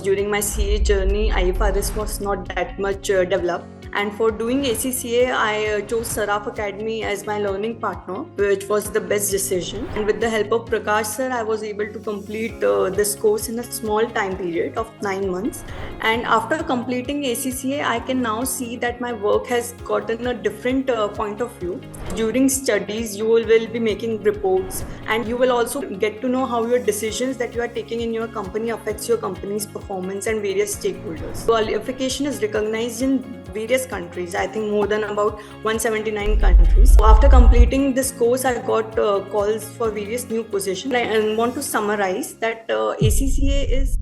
during my CA journey, IFRS was not that much developed. And for doing ACCA, I chose Saraf Academy as my learning partner, which was the best decision. And with the help of Prakash sir, I was able to complete this course in a small time period of 9 months. And after completing ACCA, I can now see that my work has gotten a different point of view. During studies, you will be making reports, and you will also get to know how your decisions that you are taking in your company affects your company's performance and various stakeholders. Qualification is recognized in various countries, I think more than about 179 countries. So after completing this course, I got calls for various new positions. I want to summarize that ACCA is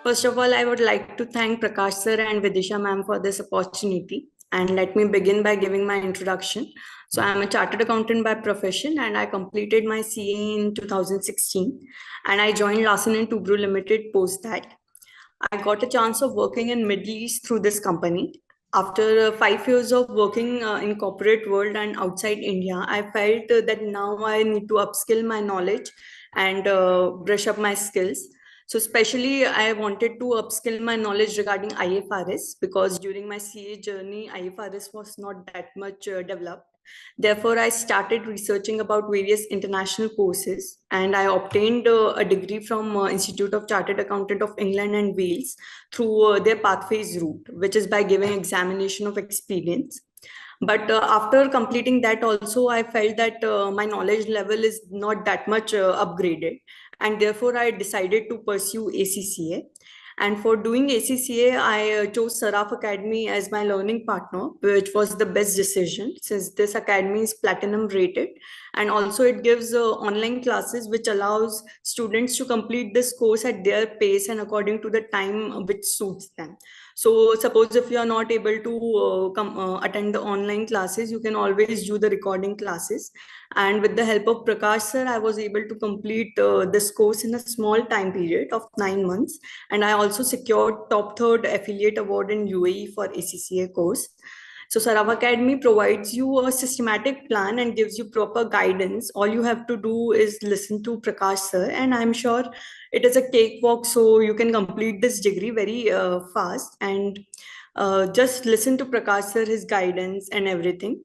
First of all, I would like to thank Prakash sir and Vidisha ma'am for this opportunity. And let me begin by giving my introduction. So I'm a chartered accountant by profession, and I completed my CA in 2016. And I joined Larsen and Toubro Limited post that. I got a chance of working in Middle East through this company. After 5 years of working in corporate world and outside India, I felt that now I need to upskill my knowledge and brush up my skills. So especially I wanted to upskill my knowledge regarding IFRS, because during my CA journey, IFRS was not that much developed. Therefore, I started researching about various international courses, and I obtained a degree from Institute of Chartered Accountant of England and Wales through their Pathways route, which is by giving examination of experience. But after completing that also, I felt that my knowledge level is not that much upgraded, and therefore I decided to pursue ACCA. And for doing ACCA, I chose Saraf Academy as my learning partner, which was the best decision since this academy is platinum rated. And also it gives online classes, which allows students to complete this course at their pace and according to the time which suits them. So suppose if you are not able to attend the online classes, you can always do the recording classes. And with the help of Prakash sir, I was able to complete this course in a small time period of 9 months. And I also secured top third affiliate award in UAE for ACCA course. So Saraf Academy provides you a systematic plan and gives you proper guidance. All you have to do is listen to Prakash sir, and I'm sure it is a cakewalk, so you can complete this degree very fast. And just listen to Prakash sir, his guidance and everything.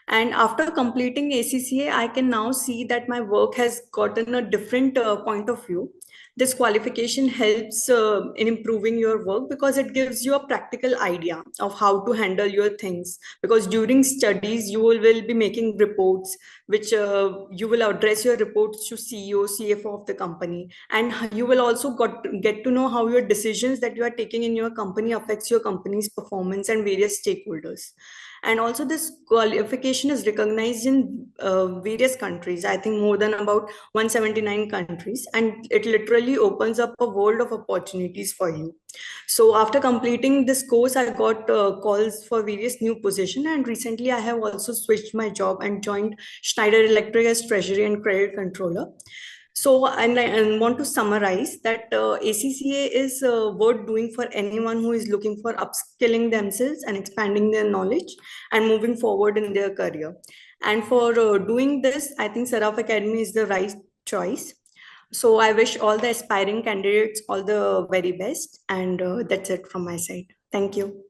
And after completing ACCA, I can now see that my work has gotten a different point of view. This qualification helps in improving your work because it gives you a practical idea of how to handle your things. Because during studies, you will be making reports, which you will address your reports to CEO, CFO of the company. And you will also get to know how your decisions that you are taking in your company affects your company's performance and various stakeholders. And also this qualification is recognized in various countries, I think more than about 179 countries, and it literally opens up a world of opportunities for you. So after completing this course, I got calls for various new positions, and recently I have also switched my job and joined Schneider Electric as treasury and credit controller. So, I want to summarize that ACCA is worth doing for anyone who is looking for upskilling themselves and expanding their knowledge and moving forward in their career. And for doing this, I think Saraf Academy is the right choice. So I wish all the aspiring candidates all the very best. And that's it from my side. Thank you.